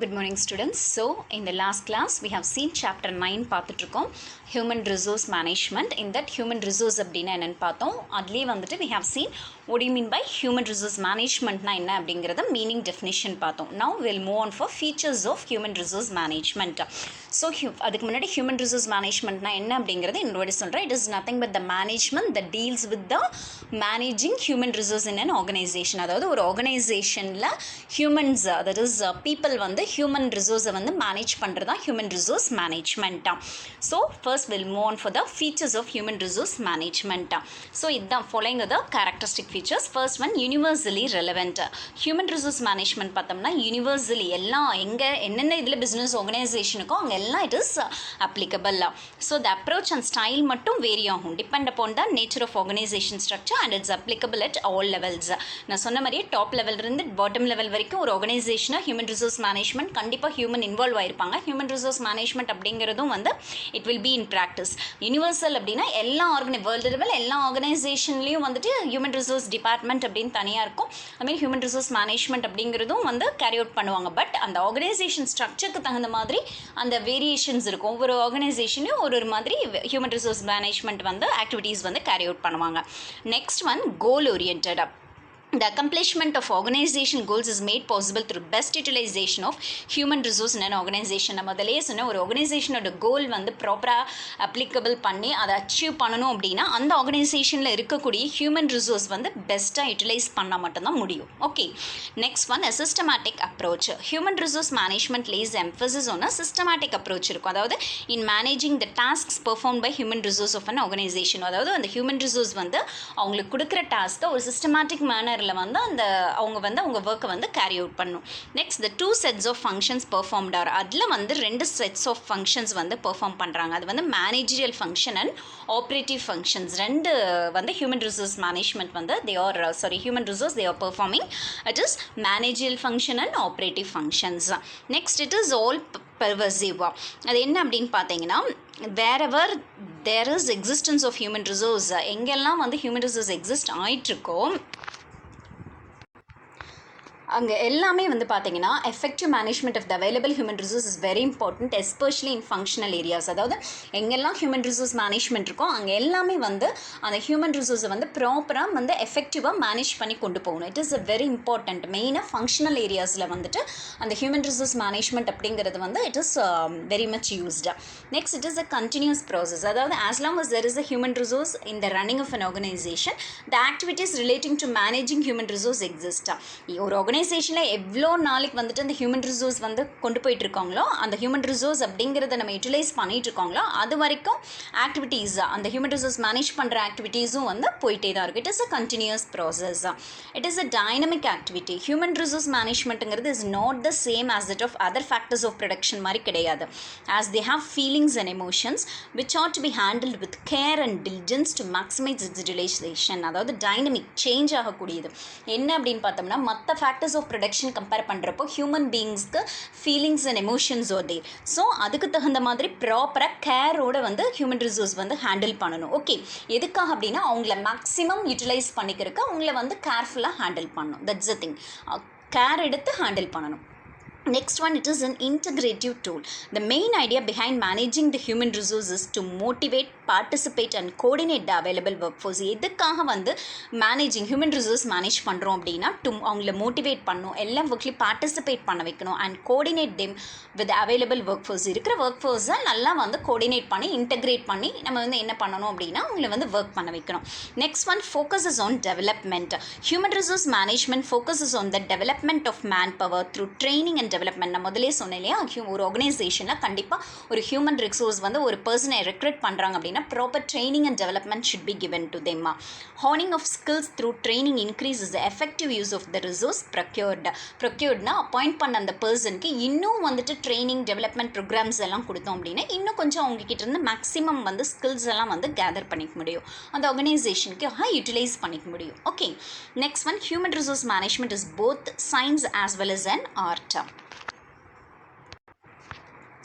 Good morning students. So in the last class we have seen chapter 9 பார்த்துட்ருக்கோம் human resource management. In that human resource அப்படின்னா என்னன்னு பார்த்தோம். அதுலேயே வந்துட்டு we have seen what do you mean by human resource managementனா என்ன அப்படிங்கிறத meaning definition பார்த்தோம். Now we'll move on for features of human resource management. So அதுக்கு முன்னாடி human resource managementனா என்ன அப்படிங்கிறது இன்னொரு சொல்கிறேன். It is nothing but the management that deals with the managing human resource in an organization. அதாவது ஒரு ஆர்கனைசேஷனில் ஹியூமன்ஸ் that is people வந்து ஹியூமன் ரிசோர்ஸை வந்து மேனேஜ் பண்ணுறது தான் ஹியூமன் ரிசோர்ஸ் மேனேஜ்மெண்ட்டாக. So first will move on for the features of human resource மேனேஜ்மெண்ட்டாக. ஸோ இதுதான் following the characteristic features. First one universally relevant. Human resource management பார்த்தோம்னா universally எல்லாம் எங்கே என்னென்ன இதில் பிஸ்னஸ் ஆர்கனைசேஷனுக்கோ அங்கே எல்லாம் it is applicable. So the approach and style மட்டும் வேரி ஆகும் depend upon the nature of organisation structure and its applicable at all levels. நான் சொன்ன மாதிரியே டாப் லெவலிருந்து பாட்டம் லெவல் வரைக்கும் ஒரு ஆர்கனைசேஷனை ஹியூமன் ரிசோர்ஸ் மேனேஜ்மெண்ட் கண்டிப்பாக ஹியூமன் இன்வால்வ் ஆயிருப்பாங்க. ஹியூமன் ரிசோர்ஸ் மேனேஜ்மெண்ட் அப்படிங்கிறதும் வந்து it will be in practice. Universal அப்படின்னா எல்லா வேர்ல்டு லெவல் எல்லா ஆர்கனைசேஷன்லேயும் வந்துட்டு ஹியூமன் ரிசோர்ஸ் டிபார்ட்மெண்ட் அப்படின்னு தனியாக இருக்கும். அதுமாதிரி ஹியூமன் ரிசோர்ஸ் மேனேஜ்மெண்ட் அப்படிங்கிறதும் வந்து கேரி அவுட் பண்ணுவாங்க. பட் அந்த ஆர்கனைசேஷன் ஸ்ட்ரக்சருக்கு தகுந்த மாதிரி அந்த வேரியேஷன்ஸ் இருக்கும். ஒவ்வொரு ஆர்கனைசேஷன்லையும் ஒரு மாதிரி ஹியூமன் ரிசோர்ஸ் மேனேஜ்மெண்ட் வந்து ஆக்டிவிட்டீஸ் வந்து கேரி அவுட் பண்ணுவாங்க. Next one goal oriented. The accomplishment of organization goals is made possible through best utilization of human resource in an organization. நம்ம அதிலே சொன்ன ஒரு ஆர்கனைசேஷனோட கோல் வந்து ப்ராப்பராக அப்ளிகபிள் பண்ணி அதை அச்சீவ் பண்ணணும் அப்படின்னா அந்த ஆர்கனைசேஷனில் இருக்கக்கூடிய ஹியூமன் ரிசோர்ஸ் வந்து பெஸ்ட்டாக யூட்டிலைஸ் பண்ணால் மட்டும்தான் முடியும். Okay, next one a systematic approach. Human resource management lays emphasis on a systematic approach இருக்கும். அதாவது in managing the tasks performed by human resource of an organization. அதாவது அந்த ஹியூமன் ரிசோர்ஸ் வந்து அவங்களுக்கு கொடுக்குற டாஸ்க்கை ஒரு சிஸ்டமேட்டிக் மேனர் வந்து அந்த அவங்க ஒர்க்கை வந்து கேரி அவுட் பண்ணும். Next the 2 sets of functions performed are. அதில் வந்து 2 sets ஆஃப் ஃபங்க்ஷன்ஸ் வந்து பெர்ஃபார்ம் பண்ணுறாங்க. அது வந்து managerial function and operative functions. ரெண்டு வந்து ஹியூமன் ரிசோர்ஸ் மேனேஜ்மெண்ட் வந்து human resource they are performing. It is managerial function and operative functions. Next it is all pervasive. அது என்ன அப்படின்னு பார்த்தீங்கன்னா wherever there is existence of human resource, எங்கெல்லாம் வந்து human resource exist ஆகிட்டுருக்கோ அங்கே எல்லாமே வந்து பார்த்தீங்கன்னா effective management of the available human resource is very important, especially in functional areas. அதாவது எங்கெல்லாம் ஹியூமன் ரிசோர்ஸ் மேனேஜ்மெண்ட் இருக்கோ அங்கே எல்லாமே வந்து அந்த ஹியூமன் ரிசோர்ஸை வந்து ப்ராப்பராக வந்து எஃபெக்டிவாக மேனேஜ் பண்ணி கொண்டு போகணும். It is a very important. மெயினாக ஃபங்க்ஷனல் ஏரியாஸில் வந்துட்டு அந்த ஹியூமன் ரிசோர்ஸ் மேனேஜ்மெண்ட் அப்படிங்கிறது வந்து it is very much used. Next it is a continuous process. அதாவது as long as there is a human resource in the running of an organization the activities relating to managing human resource எக்ஸிஸ்டா. ஒரு ஆர்கனைசேஷனில் எவ்வளோ நாளைக்கு வந்துட்டு அந்த human resource வந்து கொண்டு போயிட்டு இருக்காங்களோ அந்த ஹியூமன் ரிசோர்ஸ் அப்படிங்கிறத நம்ம யூட்டிலைஸ் பண்ணிட்டு இருக்கோங்களோ அது வரைக்கும் ஆக்டிவிட்டீஸ் அந்த ஹியூமன் ரிசோர்ஸ் மேனேஜ் பண்ணுற ஆக்டிவிட்டீஸும் வந்து போயிட்டே தான் இருக்குது. It is a continuous process. It is a dynamic activity. Human resource மேனேஜ்மெண்ட்டுங்கிறது is not the same as that of other factors of production மாதிரி கிடையாது. As they have feelings and emotions which are to be handled with care and diligence to maximize its utilization. அதாவது dynamic change ஆகக்கூடியது. என்ன அப்படின்னு பார்த்தோம்னா மற்ற factors of production compare பண்ணுறப்போ human பீயிங்ஸ்க்கு ஃபீலிங்ஸ் அண்ட் எமோஷன்ஸ் வருது. ஸோ அதுக்கு தகுந்த மாதிரி ப்ராப்பராக கேரோட வந்து ஹியூமன் ரிசோர்ஸ் வந்து ஹேண்டில் பண்ணணும். ஓகே, எதுக்காக அப்படின்னா அவங்கள மேக்ஸிமம் யூட்டிலைஸ் பண்ணிக்கிறதுக்கு அவங்கள வந்து கேர்ஃபுல்லாக ஹேண்டில் பண்ணணும். That's the thing. கேர் எடுத்து ஹேண்டில் பண்ணணும். Next one, it is an integrative tool. The main idea behind managing the human resources is to motivate, participate and coordinate the available workforce. எதுக்காக வந்து managing human resource manage பண்ணுறோம் அப்படின்னா அவங்கள motivate பண்ணணும், எல்லா ஒர்க்லையும் participate பண்ண வைக்கணும் and coordinate them with available work force. இருக்கிற ஒர்க் ஃபோர்ஸை நல்லா வந்து கோஆர்டினேட் பண்ணி இன்டெகிரேட் பண்ணி நம்ம வந்து என்ன பண்ணணும் அப்படின்னா அவங்கள வந்து ஒர்க் பண்ண வைக்கணும். Next one focuses on development. Human resource management focuses on the development of man power through training and development. நான் முதலே சொன்னேன் இல்லையா, ஒரு ஆர்கனைசேஷனில் கண்டிப்பாக ஒரு ஹியூமன் ரிசோர்ஸ் வந்து ஒரு பர்சனை ரெக்ரூட் பண்ணுறாங்க அப்படின்னா proper training and development should be given to them. ஹார்னிங் of skills through training increases effective use of the resource ப்ரொக்யூர்ட்னா அப்பாயிண்ட் பண்ண அந்த பர்சனுக்கு இன்னும் வந்துட்டு ட்ரைனிங் டெவலப்மெண்ட் ப்ரோக்ராம்ஸ் எல்லாம் கொடுத்தோம் அப்படின்னா இன்னும் கொஞ்சம் அவங்ககிட்ட இருந்து மேக்ஸிமம் வந்து ஸ்கில்ஸ் எல்லாம் வந்து கேதர் பண்ணிக்க முடியும், அந்த ஆர்கனைசேஷனுக்கு யூட்டிலைஸ் பண்ணிக்க முடியும். Okay, next one human resource management is both science as well as an art.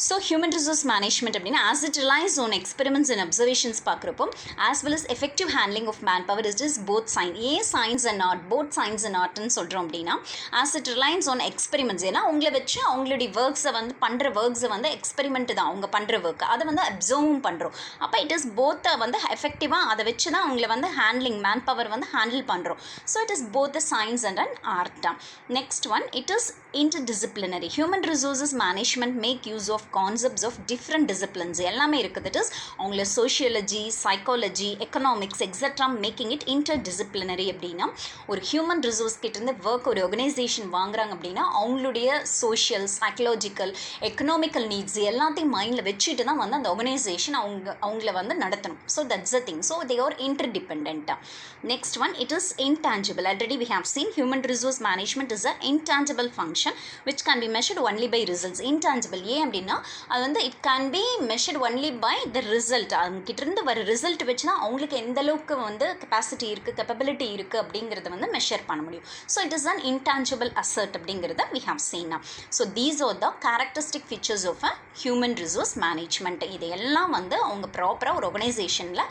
So human resource management அப்படின்னா as it relies on experiments and observations பார்க்குறப்போ as well as effective handling of man power is both science and art both science and ஆர்ட்னு சொல்கிறோம் அப்படின்னா as it reliance on experiments. ஏன்னா அவங்கள வச்சு அவங்களுடைய ஒர்க்ஸை வந்து பண்ணுற ஒர்க்ஸை வந்து எக்ஸ்பெரிமெண்ட் தான் அவங்க பண்ணுற ஒர்க், அதை வந்து அப்சர்வும் பண்ணுறோம். அப்போ இட் இஸ் போத்தை வந்து எஃபெக்டிவாக அதை வச்சு தான் அவங்கள வந்து ஹேண்ட்லிங் மேன் பவர் வந்து ஹேண்டில் பண்ணுறோம். So it is both the science and an art. Next one, it is interdisciplinary. Human resources management make use of concepts of different disciplines. எல்லாமே இருக்குது. இட் இஸ் அவங்கள sociology, psychology, economics etcetera making it interdisciplinary. அப்படின்னா ஒரு human resource கிட்டேருந்து work ஒரு organisation வாங்குறாங்க அப்படின்னா அவங்களுடைய சோஷியல், சைக்கலாஜிக்கல், எக்கனாமிக்கல் நீட்ஸ் எல்லாத்தையும் மைண்டில் வச்சுட்டு தான் வந்து அந்த ஆர்கனைசேஷன் அவங்கள வந்து நடத்தணும். So that's the thing. So they are interdependent. Next one, it is intangible. Already we have seen human resource management is a intangible function which can be measured only by results. Intangible ஏன் அப்படின்னா அது வந்து it can be measured only by the result. அவங்ககிட்டருந்து வர result வச்சு தான் அவங்களுக்கு எந்த அளவுக்கு வந்து கெப்பாசிட்டி இருக்குது, கேப்பபிலிட்டி இருக்குது அப்படிங்கிறத வந்து மெஷர் பண்ண முடியும். So it is an intangible asset அப்படிங்கிறத we have seen. So these are the characteristic features of a human resource management. இதையெல்லாம் வந்து அவங்க ப்ராப்பராக ஒரு ஆர்கனைசேஷனில்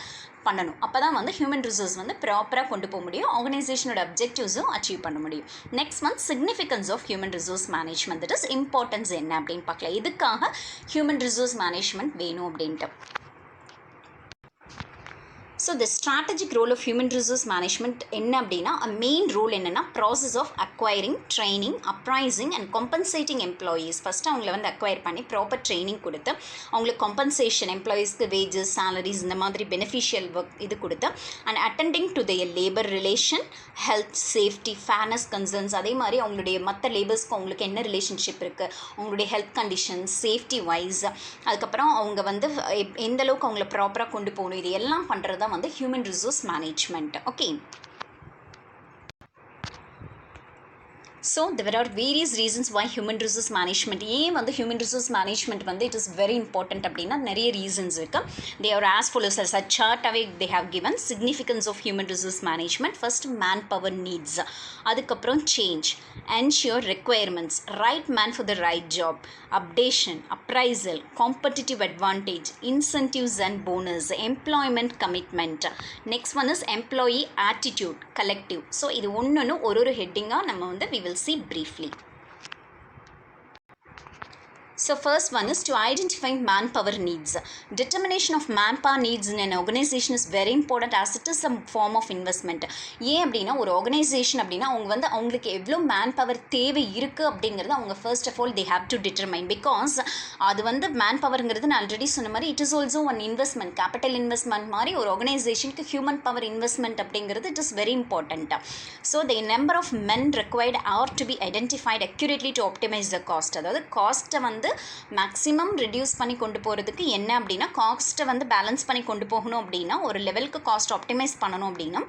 பண்ணணும். அப்போ தான் வந்து ஹியூமன் ரிசோர்ஸ் வந்து ப்ராப்பராக கொண்டு போக முடியும், ஆர்கனைசேஷனோட அப்ஜெக்டிவ்ஸும் அச்சீவ் பண்ண முடியும். Next month significance of human resource management, that is importance என்ன அப்படின்னு பார்க்கலாம். இதுக்காக ஹியூமன் ரிசோர்ஸ் மேனேஜ்மெண்ட் வேணும் அப்படின்ட்டு. So the strategic role of human resource management என்ன அப்படின்னா மெயின் ரோல் என்னென்னா process of acquiring, training, appraising and compensating employees. First அவங்கள வந்து அக்வயர் பண்ணி ப்ராப்பர் ட்ரைனிங் கொடுத்து அவங்களுக்கு காம்பன்சேஷன், எம்ப்ளாயீஸ்க்கு வேஜஸ், சேலரிஸ் இந்த மாதிரி பெனிஃபிஷியல் ஒர்க் இது கொடுத்து and attending to their labour relation, health, safety, fairness concerns, அதே மாதிரி அவங்களுடைய மற்ற லேபர்ஸ்க்கு அவங்களுக்கு என்ன ரிலேஷன்ஷிப் இருக்குது, அவங்களுடைய ஹெல்த் கண்டிஷன்ஸ், சேஃப்டி வைஸ், அதுக்கப்புறம் அவங்க வந்து எந்த அளவுக்கு அவங்கள ப்ராப்பராக கொண்டு போகணும், இது எல்லாம் பண்ணுறது தான் வந்து human resource management. Okay, so there are various reasons why human resource management ஏன் வந்து human resource management வந்து it is very important அப்படின்னா நிறைய ரீசன்ஸ் இருக்கு. they are as follows. as a chart away they have given significance of human resource management. first, manpower needs, அதுக்கப்புறம் change, ensure requirements, right man for the right job, updation, appraisal, competitive advantage, incentives and bonus, employment commitment. next one is employee attitude, collective. so இது ஒன்னொன்னு ஒரு ஹெட்டிங்கா நம்ம வந்து we will see briefly. So first one is to identify manpower needs. Determination of manpower needs in an organization is very important as it is a form of investment. ஏன் அப்படின்னா ஒரு organisation அப்படின்னா அவங்க வந்து அவங்களுக்கு எவ்வளோ மேன் பவர் தேவை இருக்குது அப்படிங்கிறது அவங்க first of all they have to determine. Because அது வந்து மேன் பவருங்கிறது நான் ஆல்ரெடி சொன்ன மாதிரி it is also one investment, capital investment மாதிரி ஒரு ஆர்கனைசேஷனுக்கு ஹியூமன் பவர் இன்வெஸ்ட்மெண்ட் அப்படிங்கிறது it is very important. So the number of men required are to be identified accurately to optimize the cost. அதாவது காஸ்ட்டை வந்து மேக்ஸிமம் ரெடியூஸ் பண்ணி கொண்டு போகிறதுக்கு என்ன அப்படின்னா காஸ்ட்டை வந்து பேலன்ஸ் பண்ணி கொண்டு போகணும் அப்படின்னா ஒரு லெவலுக்கு காஸ்ட் ஆப்டிமைஸ் பண்ணணும் அப்படின்னா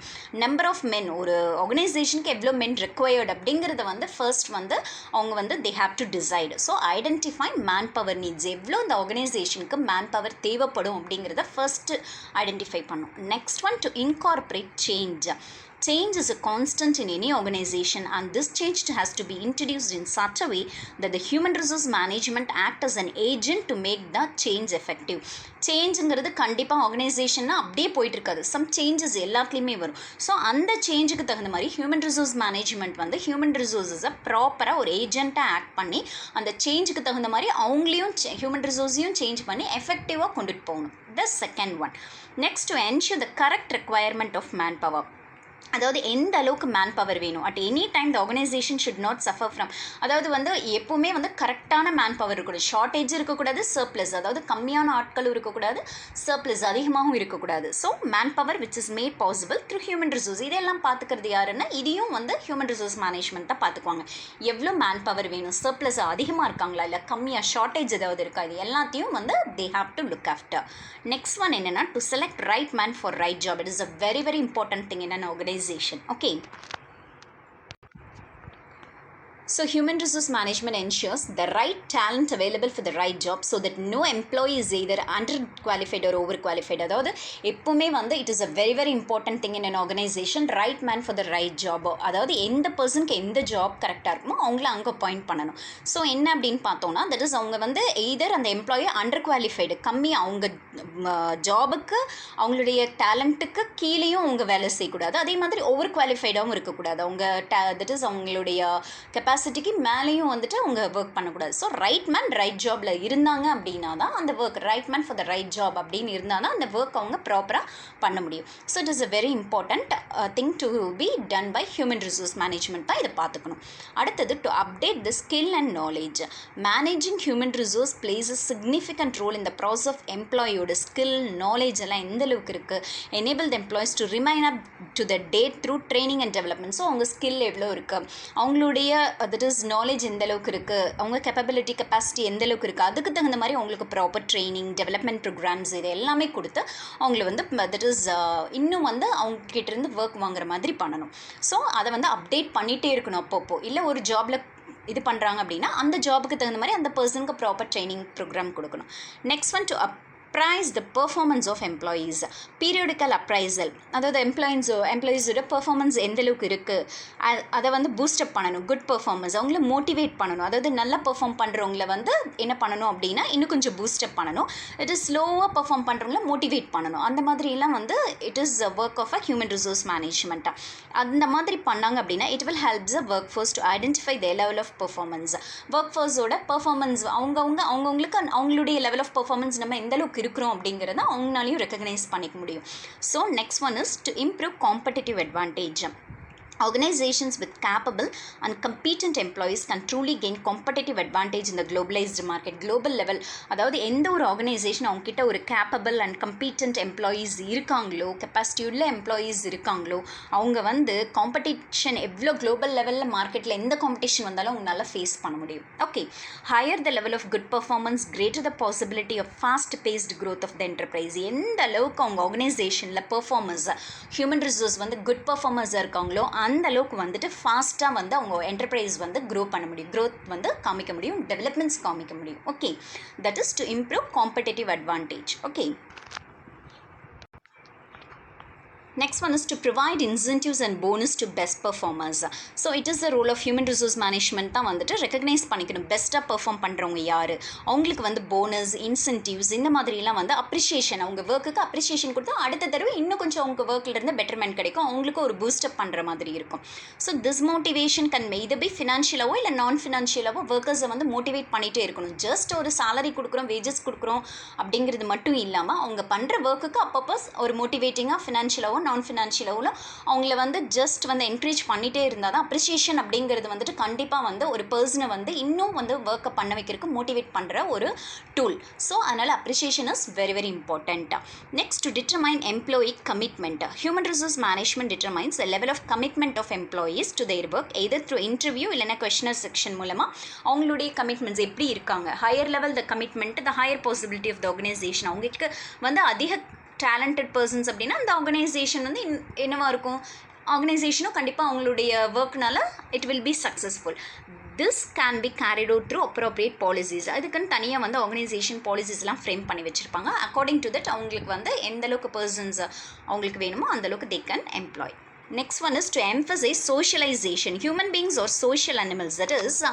நம்பர் ஆஃப் மென், ஒரு ஆர்கனைசேஷனுக்கு எவ்வளோ மென் ரெக்வயர்டு அப்படிங்கிறத வந்து ஃபர்ஸ்ட் வந்து அவங்க வந்து they have to decide. So identify man power needs, எவ்வளோ இந்த ஆர்கனைசேஷனுக்கு மேன் பவர் தேவைப்படும் அப்படிங்கிறத ஃபர்ஸ்ட் ஐடென்டிஃபை பண்ணும். Next one, to incorporate change. Change is a constant in any organization and this change has to be introduced in such a way that the human resource management act as an agent to make the change effective. சேஞ்சுங்கிறது கண்டிப்பாக ஆர்கனைசேஷன்னா அப்படியே போயிட்டு இருக்காது, some changes எல்லாத்துலேயுமே வரும். So அந்த சேஞ்சுக்கு தகுந்த மாதிரி human resource management வந்து ஹியூமன் ரிசோர்ஸஸை ப்ராப்பராக ஒரு ஏஜென்ட்டாக ஆக்ட் பண்ணி அந்த சேஞ்சுக்கு தகுந்த மாதிரி அவங்களையும் ஹியூமன் ரிசோர்ஸையும் சேஞ்ச் பண்ணி எஃபெக்டிவாக கொண்டுட்டு போகணும். The second one, next to ensure the correct requirement of man power. அதாவது எந்த அளவுக்கு மேன் பவர் வேணும், at any time the organisation should not suffer from, அதாவது வந்து எப்போவுமே வந்து கரெக்டான மேன் பவர் இருக்கக்கூடாது, ஷார்ட்டேஜ் இருக்கக்கூடாது, சர்ப்ளஸ் அதாவது கம்மியான ஆட்களும் இருக்கக்கூடாது, சர்ப்ளஸ் அதிகமாகவும் இருக்கக்கூடாது. So manpower which is made possible through human resource. இதெல்லாம் பார்த்துக்கிறது யாருன்னா இதையும் வந்து ஹியூமன் ரிசோர்ஸ் மேனேஜ்மெண்ட் தான் பார்த்துக்குவாங்க. எவ்வளோ மேன் பவர் வேணும், சர்ப்ளஸ் அதிகமாக இருக்காங்களா இல்லை கம்மியாக, ஷார்ட்டேஜ் ஏதாவது இருக்கா, இது எல்லாத்தையும் வந்து they have to look after. Next one என்னென்னா to select right man for right job. It is a very very important thing in an organization. Okay, So human resource management ensures the right talent available for the right job so that no employee is either underqualified or overqualified. அதாவது எப்பவுமே வந்து it is a very very important thing in an organization, right man for the right job. அதாவது எந்த பர்சனுக்கு எந்த job கரெக்டாக இருக்குமோ அவங்கள அங்கே அப்பாயிண்ட் பண்ணணும். ஸோ என்ன அப்படின்னு பார்த்தோம்னா தட் இஸ் அவங்க வந்து எய்தர் அந்த எம்ப்ளாயி அண்டர் குவாலிஃபைடு கம்மி அவங்க ஜாபுக்கு அவங்களுடைய டேலண்ட்டுக்கு கீழேயும் அவங்க வேலை செய்யக்கூடாது, அதே மாதிரி ஓவர் குவாலிஃபைடாகவும் இருக்கக்கூடாது. அவங்க தட் இஸ் அவங்களுடைய கெப்பாசிட்டிக்கு மேலேயும் வந்துட்டு அவங்க ஒர்க் பண்ணக்கூடாது. ஸோ ரைட் மேன் ரைட் ஜாபில் இருந்தாங்க அப்படின்னா தான் அந்த work right man for the right job அப்படின்னு இருந்தால் தான் அந்த ஒர்க் அவங்க ப்ராப்பராக பண்ண முடியும். So it is a very important thing to be done by human resource management தான் இதை பார்த்துக்கணும். அடுத்தது to update the skill and knowledge. Managing human resource plays a significant role இந்த ப்ராசஸ் ஆஃப் எம்ப்ளாயோட ஸ்கில் நாலேஜ் எல்லாம் எந்த அளவுக்கு இருக்குது, enable the employees to remain up to the date through training and development. So அவங்க skill எவ்வளோ இருக்குது, அவங்களுடைய தட் இஸ் நாலேஜ் எந்த அளவுக்கு இருக்குது, அவங்க கேப்பபிலிட்டி கெப்பாசிட்டி எந்த அளவுக்கு இருக்குது, அதுக்கு தகுந்த மாதிரி அவங்களுக்கு ப்ராப்பர் ட்ரைனிங் டெவலப்மெண்ட் ப்ரோக்ராம்ஸ் இது எல்லாமே கொடுத்து அவங்கள வந்து தட் இஸ் இன்னும் வந்து அவங்ககிட்ட இருந்து ஒர்க் வாங்குற மாதிரி பண்ணணும். ஸோ அதை வந்து அப்டேட் பண்ணிகிட்டே இருக்கணும் அப்பப்போ. இல்லை ஒரு ஜாபில் இது பண்ணுறாங்க அப்படின்னா அந்த ஜாபுக்கு தகுந்த மாதிரி அந்த பர்சனுக்கு ப்ராப்பர் ட்ரைனிங் ப்ரோக்ராம் கொடுக்கணும். Next one to appraise the performance of employees. Periodical appraisal, அதாவது எம்ப்ளாயீஸோட பெர்ஃபார்மன்ஸ் எந்த அளவுக்கு இருக்குது அதை வந்து பூஸ்டப் பண்ணணும். குட் பெர்ஃபார்மன்ஸ் அவங்கள மோட்டிவேட் பண்ணணும். அதாவது நல்லா பெர்ஃபார்ம் பண்ணுறவங்கள வந்து என்ன பண்ணணும் அப்படின்னா இன்னும் கொஞ்சம் பூஸ்டப் பண்ணணும். இட் இஸ் ஸ்லோவாக பெர்ஃபார்ம் பண்ணுறவங்கள மோட்டிவேட் பண்ணணும். அந்த மாதிரிலாம் வந்து it is work of a human resource மேனேஜ்மெண்ட்டாக. அந்த மாதிரி பண்ணாங்க அப்படின்னா it will help the work force to identify the level of performance. Work ஃபோர்ஸோட பெர்ஃபார்மன்ஸ் அவங்களுக்கு அவங்களுடைய லெவல் ஆஃப் பெர்ஃபார்மன்ஸ் நம்ம எந்த அளவுக்கு இருக்கிறோம் அப்படிங்கிறத அவங்களாலையும் ரெக்கக்னைஸ் பண்ணிக்க முடியும். So next one is to improve competitive advantage. Organizations with capable and competent employees can truly gain competitive advantage in the globalized market. Global level, அதாவது எந்த ஒரு ஆர்கனைசேஷன் அவங்கக்கிட்ட ஒரு கேப்பபிள் அண்ட் கம்பீட்டன்ட் எம்ப்ளாயீஸ் இருக்காங்களோ, capacity உள்ள employees இருக்காங்களோ, அவங்க வந்து காம்படிஷன் எவ்வளோ குளோபல் லெவலில் மார்க்கெட்டில் எந்த காம்படிஷன் வந்தாலும் அவங்களால ஃபேஸ் பண்ண முடியும். Okay, higher the level of good performance, greater the possibility of fast paced growth of the enterprise. எந்த அளவுக்கு அவங்க ஆர்கனைசேஷனில் பர்ஃபார்மர்ஸ் ஹியூமன் ரிசோர்ஸ் வந்து குட் பர்ஃபார்மர்ஸாக இருக்காங்களோ அந்த அளவுக்கு வந்துட்டு ஃபாஸ்ட்டாக வந்து அவங்க என்டர்பிரைஸ் வந்து க்ரோ பண்ண முடியும், க்ரோத் வந்து காமிக்க முடியும், டெவலப்மெண்ட்ஸ் காமிக்க முடியும். Okay, that is to improve competitive advantage. Okay, next one is to provide incentives and bonus to best performers. So it is the role of human resource management தான் வந்துட்டு recognise பண்ணிக்கணும். பெஸ்ட்டாக perform பண்ணுறவங்க யார், அவங்களுக்கு வந்து போனஸ், இன்சென்டிவ்ஸ் இந்த மாதிரிலாம் வந்து அப்ரிஷியேஷன், அவங்க ஒர்க்குக்கு அப்ரிஷியேஷன் கொடுத்தா அடுத்த தடவை இன்னும் கொஞ்சம் அவங்க ஒர்க்கில் இருந்து பெட்டர்மெண்ட் கிடைக்கும், அவங்களுக்கு ஒரு பூஸ்டப் பண்ணுற மாதிரி இருக்கும். So this motivation can either be ஃபினான்ஷியலாவோ இல்லை நான் ஃபினான்ஷியலாவோ ஒர்க்கர்ஸை வந்து மோட்டிவேட் பண்ணிகிட்டே இருக்கணும். ஜஸ்ட் ஒரு சேலரி கொடுக்குறோம், வேஜஸ் கொடுக்குறோம் அப்படிங்கிறது மட்டும் இல்லாமல் அவங்க பண்ணுற ஒர்க்குக்கு அப்பப்போ ஒரு மோட்டிவேட்டிங்காக ஃபினான்ஷியலாவோ நான் ஃபினான்ஷியலாவில் அவங்கள வந்து ஜஸ்ட் வந்து என்கரேஜ் பண்ணிகிட்டே இருந்தால் தான் அப்ரிஷியேஷன் அப்படிங்கிறது வந்துட்டு கண்டிப்பாக வந்து ஒரு பர்சனை வந்து இன்னும் வந்து ஒர்க்கை பண்ண வைக்கிறதுக்கு மோட்டிவேட் பண்ணுற ஒரு டூல். ஸோ அதனால் appreciation is very very important. Next, to determine employee commitment. Human resource management determines the level of commitment of employees to their work either through interview இல்லைனா கொஸ்டினர் செக்ஷன் மூலமாக அவங்களுடைய commitments எப்படி இருக்காங்க. Higher level the commitment, the higher possibility of the organisation. அவங்களுக்கு வந்து அதிக talented persons அப்படின்னா அந்த ஆர்கனைசேஷன் வந்து என்னவாக இருக்கும், ஆர்கனைசேஷனும் கண்டிப்பாக அவங்களுடைய ஒர்க்னால it will be successful. This can be carried out through appropriate policies. அதுக்குன்னு தனியாக வந்து ஆர்கனைசேஷன் பாலிசிஸ்லாம் ஃப்ரேம் பண்ணி வச்சுருப்பாங்க. அக்கார்டிங் டு தட் அவங்களுக்கு வந்து எந்த அளவுக்கு பர்சன்ஸ் அவங்களுக்கு வேணுமோ அந்தளவுக்கு they can employ. Next one is to emphasise socialisation. Human beings are social animals. That is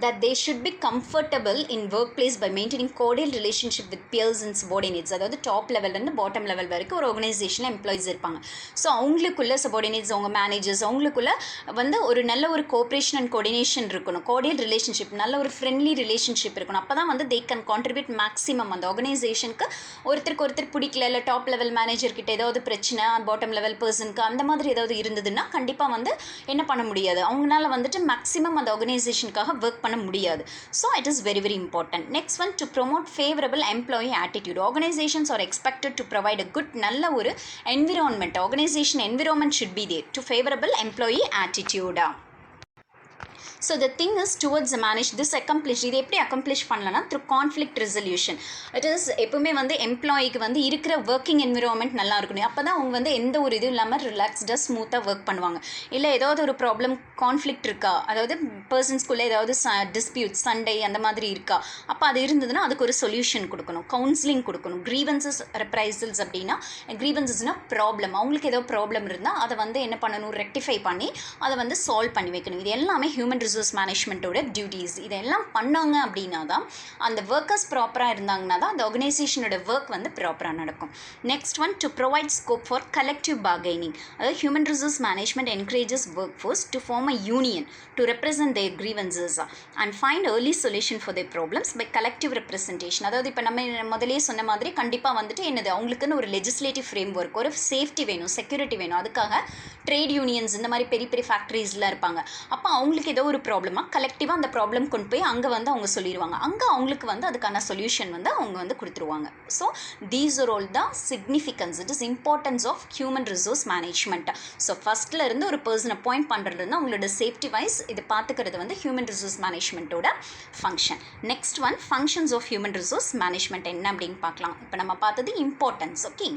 that they should be comfortable in workplace by maintaining cordial relationship with peers and subordinates. அதாவது top லெவல்லேருந்து bottom level வரைக்கும் ஒரு ஆர்கனைசேஷனில் employees இருப்பாங்க. So அவங்களுக்குள்ள subordinates, அவங்க managers, அவங்களுக்குள்ள வந்து ஒரு நல்ல ஒரு கோஆப்ரேஷன் அண்ட் கோஆர்டினேஷன் இருக்கணும், கார்டியல் ரிலேஷன்ஷிப், நல்ல ஒரு ஃப்ரெண்ட்லி ரிலேஷன்ஷிப் இருக்கணும். அப்போ தான் வந்து தே கேன் கான்ட்ரிபியூட் மேக்ஸிமம் அந்த ஆர்கனைசேஷனுக்கு. ஒருத்தருக்கு ஒருத்தர் பிடிக்கல, இல்லை டாப் லெவல் மேனேஜர்கிட்ட ஏதாவது பிரச்சனை, பாட்டம் லெவல் பர்சனுக்கு அந்த மாதிரி ஏதாவது இருந்ததுன்னா கண்டிப்பாக வந்து என்ன பண்ண முடியாது, அவங்களால வந்துட்டு மேக்ஸிமம் அந்த ஆர்கனைசேஷனுக்காக ஒர்க் பண்ண முடியாது. So it is very very important. Next one, to promote favorable employee attitude. Organizations are expected to provide a good நல்ல ஒரு environment, organization environment should be there to favorable employee attitude. So the thing is towards manage this accomplish. இது எப்படி accomplish பண்ணலன்னா through conflict resolution. It is எப்பவுமே வந்து எம்ப்ளாயிக்கு வந்து இருக்கிற working environment நல்லா இருக்கணும். அப்போ தான் அவங்க வந்து எந்த ஒரு இதுவும் இல்லாமல் ரிலாக்ஸ்டாக ஸ்மூத்தாக ஒர்க் பண்ணுவாங்க. இல்லை ஏதாவது ஒரு ப்ராப்ளம் கான்ஃப்ளிக்ட் இருக்கா, அதாவது பர்சன்ஸ்குள்ளே ஏதாவது டிஸ்பியூட் சண்டை அந்த மாதிரி இருக்கா, அப்போ அது இருந்ததுன்னா அதுக்கு ஒரு சொல்யூஷன் கொடுக்கணும், கவுன்சிலிங் கொடுக்கணும். க்ரீவன்சஸ் ரெப்ரைசல்ஸ் அப்படின்னா க்ரீவன்சஸ்னால் ப்ராப்ளம், அவங்களுக்கு ஏதோ ப்ராப்ளம் இருந்தால் அதை வந்து என்ன பண்ணணும், ரெக்டிஃபை பண்ணி அதை வந்து சால்வ் பண்ணி வைக்கணும். இது எல்லாமே ஹியூமன் ரிசோர்ஸ் மேனேஜ்மெண்ட்டோட டியூட்டிஸ். இதெல்லாம் பண்ணாங்க அப்படின்னா தான் அந்த ஒர்க்கர்ஸ் ப்ராப்பராக இருந்தாங்கன்னா தான் அந்த ஆர்கனைசேஷனோட ஒர்க் வந்து ப்ராப்பராக நடக்கும். Next one, to provide scope for collective bargaining. அதாவது human resource management encourages work force to form a union to represent their grievances and find early solution for their problems by collective representation. அதாவது இப்போ நம்ம முதலே சொன்ன மாதிரி கண்டிப்பாக வந்துட்டு என்னது, அவங்களுக்குன்னு ஒரு லெஜிஸ்லேட்டிவ் ஃப்ரேம் ஒர்க், ஒரு சேஃப்டி வேணும், செக்யூரிட்டி வேணும். அதுக்காக ட்ரேட் யூனியன்ஸ் இந்த மாதிரி பெரிய பெரிய ஃபேக்ட்ரிஸ்லாம் இருப்பாங்க. அப்போ அவங்களுக்கு ஏதோ ஒரு ப்ராப்ளமாக கலெக்டிவாக அந்த ப்ராப்ளம் கொண்டு போய் அங்கே வந்து அவங்க சொல்லிடுவாங்க. அங்கே அவங்களுக்கு வந்து அதுக்கான சொல்யூஷன் வந்து அவங்க வந்து கொடுத்துருவாங்க. So these are all the significance, it is importance of human resource management. So ஃபஸ்ட்டில் இருந்து ஒரு பர்சனை பாயிண்ட் பண்ணுறதுலேருந்து அவங்களோட சேஃப்டி வைஸ் இது பார்த்துக்கிறது வந்து ஹியூமன் ரிசோர்ஸ் மேனேஜ்மெண்ட்டோட function. Next one, functions of human resource management என்ன அப்படின்னு பார்க்கலாம். இப்போ நம்ம பார்த்தது importance. Okay,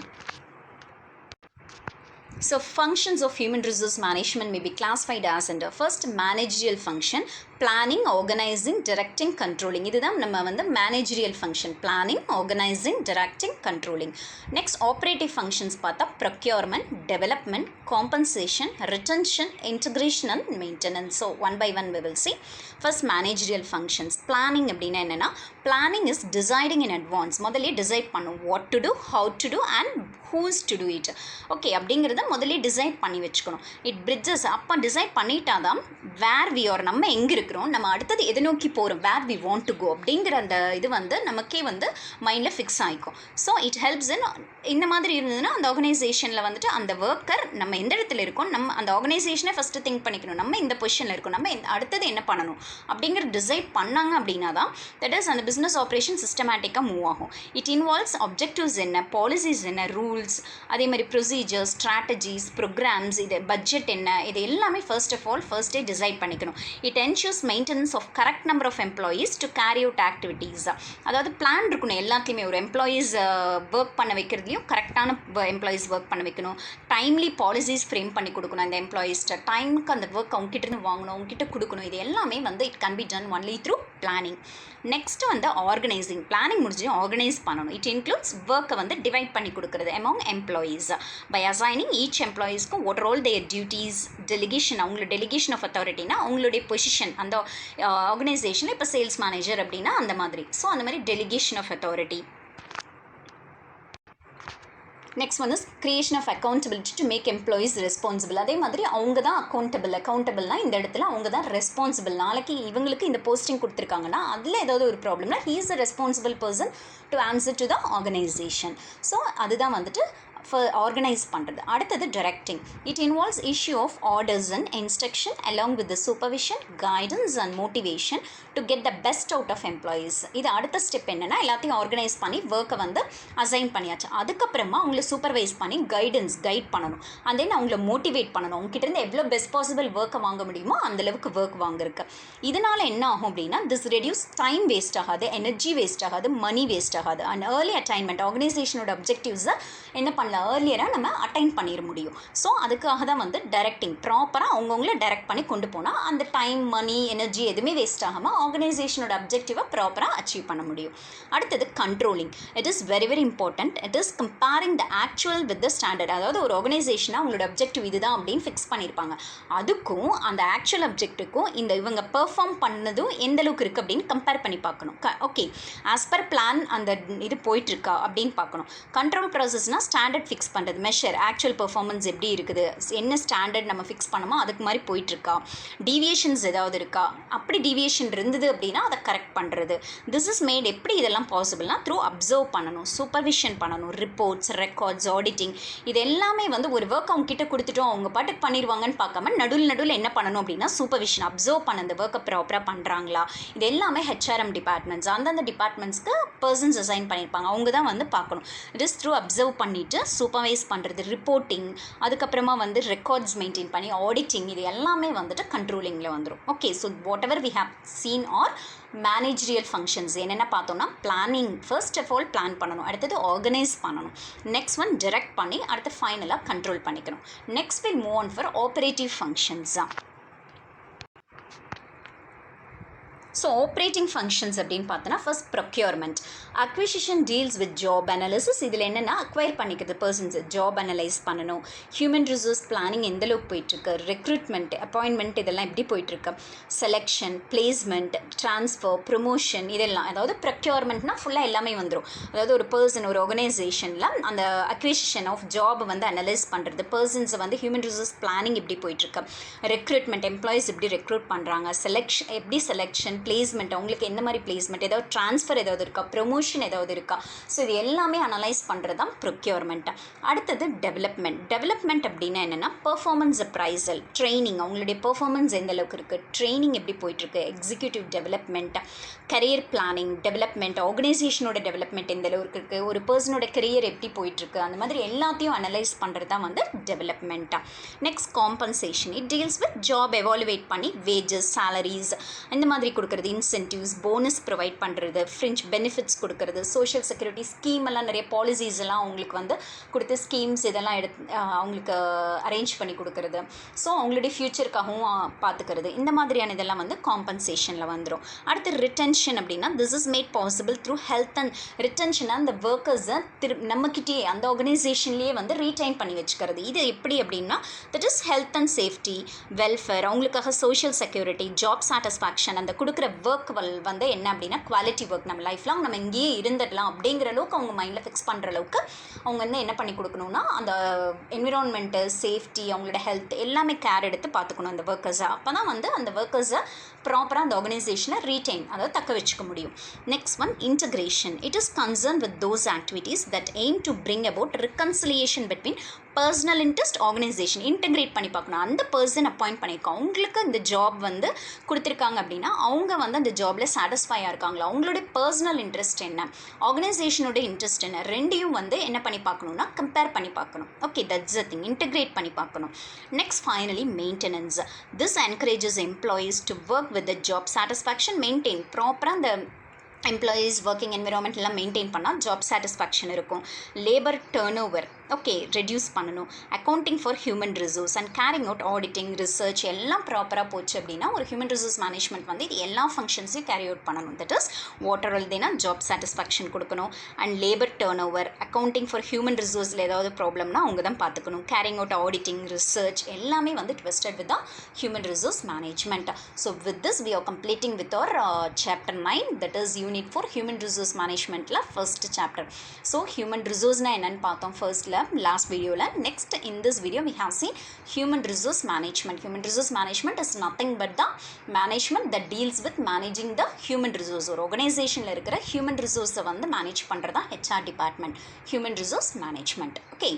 so functions of human resource management may be classified as under first managerial function, planning, organizing, directing, controlling. இதுதான் நம்ம வந்து managerial function, planning, organizing, directing, controlling. Next operative functions பார்த்தா procurement, development, compensation, retention, integration and maintenance. So one by one we will see. First managerial functions. Planning அப்படின்னா என்னன்னா, planning is deciding in advance. முதல்ல decide பண்ணும் what to do, how to do and who is to do it. Okay, அப்படிங்கிறத முதல்ல decide பண்ணி வச்சுக்கணும். It bridges, அப்போ decide பண்ணிட்டாதான் வேர் வி ஆர், நம்ம எங்கே இருக்கிறோம், நம்ம அடுத்தது எதை நோக்கி போகிறோம், where we want to go அப்படிங்கிற அந்த இது வந்து நமக்கே வந்து மைண்டில் ஃபிக்ஸ் ஆகிக்கும். ஸோ இட் ஹெல்ப்ஸ் இன், இந்த மாதிரி இருந்ததுன்னா அந்த ஆர்கனைசேஷனில் வந்துட்டு அந்த ஒர்க்கர் நம்ம எந்த இடத்துல இருக்கோம், நம்ம அந்த ஆர்கனைசேஷனை ஃபஸ்ட்டு திங்க் பண்ணிக்கணும், நம்ம இந்த பொசிஷனில் இருக்கோம், நம்ம அடுத்தது என்ன பண்ணணும் அப்படிங்கிற டிசைட் பண்ணாங்க அப்படின்னா தான் தட் இஸ் அந்த பிஸ்னஸ் ஆப்ரேஷன் சிஸ்டமேட்டிக்காக மூவ் ஆகும். இட் இன்வால்வ்ஸ் ஆப்ஜெக்டிவ்ஸ் என்ன, பாலிசிஸ் என்ன, ரூல்ஸ், அதே மாதிரி ப்ரொசீஜர்ஸ், ஸ்ட்ராட்டஜிஸ், ப்ரோக்ராம்ஸ், இது பட்ஜெட் என்ன, இது எல்லாமே ஃபர்ஸ்ட் ஆஃப் ஆல் ஃபர்ஸ்டே டிசைட் பண்ணிக்கணும். It ensures maintenance of correct number of employees to carry out activities. அதாவது பிளான் இருக்கணும் எல்லாத்தையுமே, ஒரு எம்ப்ளாயீஸ் ஒர்க் பண்ண வைக்கிறதுலையும் கரெக்டான எம்ப்ளாயீஸ் ஒர்க் பண்ண வைக்கணும். டைம்லி பாலிசிஸ் ஃப்ரேம் பண்ணி கொடுக்கணும். அந்த எம்ப்ளாயீஸ்ட்ட டைமுக்கு அந்த ஒர்க் அவங்ககிட்ட இருந்து வாங்கணும், அவங்ககிட்ட கொடுக்கணும். இது எல்லாமே வந்து it can be done only through planning. Next வந்து ஆர்கனைசிங். பிளானிங் முடிஞ்சு ஆர்கனைஸ் பண்ணணும். இட் இன்க்ளூட்ஸ் ஒர்க்கை வந்து டிவைட் பண்ணி கொடுக்குறது among employees by assigning each employeesக்கு what are all their duties, delegation, அவங்களோட டெலிகேஷன் ஆஃப் அத்தாரிட்டினா அவங்களுடைய பொசிஷன் அந்த ஆர்கனைசேஷனில். இப்போ சேல்ஸ் மேனேஜர் அப்படின்னா அந்த மாதிரி. ஸோ அந்த மாதிரி டெலிகேஷன் ஆஃப் அத்தாரிட்டி. நெக்ஸ்ட் வந்து creation of accountability to make employees responsible. அதே மாதிரி அவங்க தான் அக்கௌண்டபிள்னா இந்த இடத்துல அவங்க தான் ரெஸ்பான்சிபிள். நாளைக்கு இவங்களுக்கு இந்த போஸ்டிங் கொடுத்துருக்காங்கன்னா அதில் ஏதாவது ஒரு ப்ராப்ளம்னா he is a responsible person to answer to the organization. So அதுதான் வந்துட்டு ஆர்கனைஸ் பண்ணுறது. அடுத்தது directing. It involves issue of orders and instruction along with the supervision, guidance and motivation to get the best out of employees. இது அடுத்த step என்னென்னா, எல்லாத்தையும் organise பண்ணி ஒர்க்கை வந்து அசைன் பண்ணியாச்சு. அதுக்கப்புறமா அவங்கள சூப்பர்வைஸ் பண்ணி கைட் பண்ணணும். அண்ட் தென் அவங்கள மோட்டிவேட் பண்ணணும். அவங்ககிட்டருந்து எவ்வளோ பெஸ்ட் பாசிபிள் ஒர்க்கை வாங்க முடியுமோ அந்தளவுக்கு ஒர்க் வாங்கிருக்கு. இதனால் என்ன ஆகும் அப்படின்னா, திஸ் ரெடியூஸ் டைம் வேஸ்ட் ஆகாது, எனர்ஜி வேஸ்ட் ஆகாது, மணி வேஸ்ட் ஆகாது. அண்ட் ஏர்லி அட்டைன்மெண்ட், ஆர்கனைசேஷனோட அப்ஜெக்டிவ்ஸை என்ன பண்ணலாம், ஏர்லியராக நம்ம அட்டைன் பண்ணிட முடியும். ஸோ அதுக்காக தான் வந்து டைரக்டிங், ப்ராப்பராக அவங்கவுங்கள டைரக்ட் பண்ணி கொண்டு போனால் அந்த டைம், மணி, எனர்ஜி எதுவுமே வேஸ்ட் ஆகாமல் ஆர்கனைசேஷனோட அப்ஜெக்டிவை ப்ராப்பராக அச்சீவ் பண்ண முடியும். அடுத்தது controlling. It is very very important. It is comparing the actual with the standard. அதாவது ஒரு ஆர்கனைசேஷனாக அவங்களோட அப்ஜெக்டிவ் இதுதான் அப்படின்னு ஃபிக்ஸ் பண்ணியிருப்பாங்க. அதுக்கும் அந்த ஆக்சுவல் அப்ஜெக்ட்டுக்கும் இந்த இவங்க பெர்ஃபார்ம் பண்ணதும் எந்த அளவுக்கு இருக்குது அப்படின்னு கம்பேர் பண்ணி பார்க்கணும். ஓகே, ஆஸ் பர் பிளான் அந்த இது போயிட்டுருக்கா அப்படின்னு பார்க்கணும். கண்ட்ரோல் ப்ராசஸ்னால் ஸ்டாண்டர்ட் ஃபிக்ஸ் பண்ணுறது, மெஷர் ஆக்சுவல் பெர்ஃபார்மன்ஸ் எப்படி இருக்குது, என்ன ஸ்டாண்டர்ட் நம்ம ஃபிக்ஸ் பண்ணமோ அதுக்கு மாதிரி போயிட்டுருக்கா, டீவியேஷன்ஸ் ஏதாவது இருக்கா, அப்படி டீவியேஷன் இருந்தது அப்படின்னா அதை கரெக்ட் பண்ணுறது. திஸ் இஸ் மேட் எப்படி இதெல்லாம் பாசிபிள்னா த்ரூ அப்சர்வ் பண்ணணும், சூப்பர்விஷன் பண்ணணும், ரிப்போர்ட்ஸ், ரெக்கார்ட்ஸ், ஆடிட்டிங். இது எல்லாமே வந்து ஒரு ஒர்க் அவங்க கிட்ட கொடுத்துட்டோம் அவங்க பாட்டுக்கு பண்ணிடுவாங்கன்னு பார்க்காம நடுவில் என்ன பண்ணணும் அப்படின்னா சூப்பர்விஷன், அப்சர்வ் பண்ண அந்த ஒர்க்கை ப்ராப்பராக பண்ணுறாங்களா. இது எல்லாமே ஹெச்ஆர்எம் டிபார்ட்மெண்ட்ஸ், அந்தந்த டிபார்ட்மெண்ட்ஸ்க்கு பர்சன்ஸ் அசைன் பண்ணியிருப்பாங்க, அவங்க தான் வந்து பார்க்கணும். இட் இஸ் த்ரூ அப்சர்வ் பண்ணிவிட்டு சூப்பர்வைஸ் பண்ணுறது, ரிப்போர்ட்டிங், அதுக்கப்புறமா வந்து ரெக்கார்ட்ஸ் மெயின்டைன் பண்ணி ஆடிட்டிங், இது எல்லாமே வந்துட்டு கண்ட்ரோலிங்கில் வந்துடும். Okay, so whatever we have seen are managerial functions என்னென்ன பார்த்தோம்னா planning, first of all plan பண்ணணும், அடுத்தது ஆர்கனைஸ் பண்ணணும், நெக்ஸ்ட் ஒன் டிரெக்ட் பண்ணி அடுத்து ஃபைனலாக கண்ட்ரோல் பண்ணிக்கணும். Next will move on for operative functions தான். ஸோ ஆப்ரேட்டிங் ஃபங்க்ஷன்ஸ் அப்படின்னு பார்த்தோன்னா first procurement. Acquisition deals with job analysis. இதில் என்னென்னா அக்வயர் பண்ணிக்கிறது பர்சன்ஸ், ஜாப் அனலைஸ் பண்ணணும். ஹியூமன் ரிசோர்ஸ் பிளானிங் எந்தளவுக்கு போயிட்டுருக்கு, ரெக்ரூட்மெண்ட், அப்பாயின்மெண்ட் இதெல்லாம் எப்படி போயிட்டுருக்கு, செலெக்ஷன், பிளேஸ்மெண்ட், ட்ரான்ஸ்ஃபர், ப்ரொமோஷன், இதெல்லாம். அதாவது ப்ரொக்யூர்மெண்ட்னா ஃபுல்லாக எல்லாமே வந்துடும். அதாவது ஒரு பர்சன், ஒரு ஆர்கனைசேஷனில் அந்த அக்விசிஷன் ஆஃப் ஜாப் வந்து அனலைஸ் பண்ணுறது, பர்சன்ஸை வந்து ஹியூமன் ரிசோர்ஸ் பிளானிங் எப்படி போயிட்டுருக்கு, ரெக்ரூட்மெண்ட், எம்ப்ளாயிஸ் எப்படி ரெக்ரூட் பண்ணுறாங்க, செலெக்ஷன் எப்படி செலெக்ஷன், பிளேஸ்மெண்ட், அவங்களுக்கு எந்த மாதிரி பிளேஸ்மெண்ட், ஏதாவது ட்ரான்ஸ்ஃபர் ஏதாவது இருக்கா, ப்ரொமோஷன் ஏதாவது இருக்கா. ஸோ இது எல்லாமே அனலைஸ் பண்ணுறது தான் ப்ரொக்யூர்மெண்ட். அடுத்தது டெவலப்மெண்ட். டெவலப்மெண்ட் அப்படின்னா என்னென்னா பெர்ஃபார்மன்ஸ் அப்ரைசல், ட்ரைனிங், அவங்களுடைய பெர்ஃபார்மன்ஸ் எந்த அளவுக்கு இருக்குது, ட்ரைனிங் எப்படி போயிட்டுருக்கு, executive development, career planning, development, ஆர்கனைசேஷனோட டெவலப்மெண்ட் எந்த அளவுக்கு இருக்குது, ஒரு பர்சனோட கரியர் எப்படி போயிட்டுருக்கு, அந்த மாதிரி எல்லாத்தையும் அனலைஸ் பண்ணுறது தான் வந்து டெவலப்மெண்ட்டாக. Next compensation. It deals with job evaluate பண்ணி வேஜஸ், சேலரிஸ் இந்த மாதிரி கொடுக்குறது, இன்சென்டிவ்ஸ், போனஸ் ப்ரொவைட் பண்ணுறது, ஃப்ரிஞ்ச் பெனிஃபிட்ஸ் கொடுக்கறது, சோஷியல் செக்யூரிட்டி ஸ்கீம் எல்லாம் நிறைய பாலிசிஸ் எல்லாம் அவங்களுக்கு வந்து கொடுத்து ஸ்கீம்ஸ் இதெல்லாம் அவங்களுக்கு அரேஞ்ச் பண்ணி கொடுக்கறது, ஸோ அவங்களுடைய ஃப்யூச்சருக்காகவும் பார்த்துக்கிறது, இந்த மாதிரியான இதெல்லாம் வந்து காம்பன்சேஷனில் வந்துடும். அடுத்து ரிட்டென்ஷன் அப்படின்னா this is made possible through health and ரிட்டென்ஷனாக அந்த ஒர்க்கர்ஸை நம்மக்கிட்டே அந்த ஆர்கனைசேஷன்லேயே வந்து ரீடைன் பண்ணி வச்சுக்கிறது. இது எப்படி அப்படின்னா that is health and safety, welfare, அவங்களுக்காக சோஷியல் செக்யூரிட்டி, ஜாப் சாட்டிஸ்ஃபேக்ஷன், அந்த கொடுக்குற ஒர்க் வந்து என்ன அப்படின்னா குவாலிட்டி ஒர்க், நம்ம லைஃப்லாம் நம்ம இங்கேயே இருந்துடலாம் அப்படிங்கிற அளவுக்கு அவங்க மைண்டில் ஃபிக்ஸ் பண்ணுற அளவுக்கு அவங்க வந்து என்ன பண்ணி கொடுக்கணும்னா அந்த என்விரான்மெண்ட்டு, சேஃப்டி, அவங்களோட ஹெல்த் எல்லாமே கேர் எடுத்து பார்த்துக்கணும் அந்த ஒர்க்கர்ஸை. அப்போ தான் வந்து அந்த ஒர்க்கர்ஸை ப்ராப்பராக அந்த ஆர்கனைசேஷனை ரீடைன், அதாவது தக்க வச்சுக்க முடியும். Next one integration. It is concern with those activities that aim to bring about reconciliation between personal interest, organisation. Integrate பண்ணி பார்க்கணும். அந்த பர்சன் அப்பாயிண்ட் பண்ணியிருக்கோம், அவங்களுக்கு இந்த ஜாப் வந்து கொடுத்துருக்காங்க அப்படின்னா அவங்க வந்து அந்த ஜாபில் சாட்டிஸ்ஃபையாக இருக்காங்களா, அவங்களுடைய பர்சனல் இன்ட்ரெஸ்ட் என்ன, ஆர்கனைசேஷனோட இன்ட்ரெஸ்ட் என்ன, ரெண்டையும் வந்து என்ன பண்ணி பார்க்கணுன்னா கம்பேர் பண்ணி பார்க்கணும். Okay, that's a thing, integrate பண்ணி பார்க்கணும். Next finally maintenance. This encourages employees to work with the job satisfaction, maintain ப்ராப்பராக அந்த எம்ப்ளாயீஸ் ஒர்க்கிங் என்விரான்மெண்ட் எல்லாம் மெயின்டைன் பண்ணால் ஜாப் சாட்டிஸ்ஃபேக்ஷன் இருக்கும். லேபர் டர்ன் ஓவர் ரெடியூஸ் பண்ணணும். Accounting for human resource and carrying out auditing, research எல்லாம் ப்ராப்பராக போச்சு அப்படின்னா ஒரு ஹியூமன் ரிசோர்ஸ் மேனேஜ்மெண்ட் வந்து இது எல்லா ஃபங்க்ஷன்ஸையும் கேரி அவுட் பண்ணணும். That is what are all தேனா ஜாப் சாட்டிஸ்ஃபேக்ஷன் கொடுக்கணும், and labour turn over, accounting for human ரிசோர்ஸில் ஏதாவது ப்ராப்ளம்னா அவங்க தான் பார்த்துக்கணும். கேரிங் அவுட் ஆடிட்டிங், ரிசர்ச் எல்லாமே வந்து twisted with the human resource management. So with this we are completing with our chapter 9, that is unit for human resource மேனேஜ்மெண்ட்டில் first chapter. So human ரிசோர்ஸ்னால் என்னென்னு பார்த்தோம் ஃபர்ஸ்ட்டில் last video. Next in this video we have seen human resource management. Human resource management is nothing but the management that deals with managing the human resource. ஒரு organizationல இருக்கிற human resource வந்து manage பண்றதா HR department, human resource management. Okay.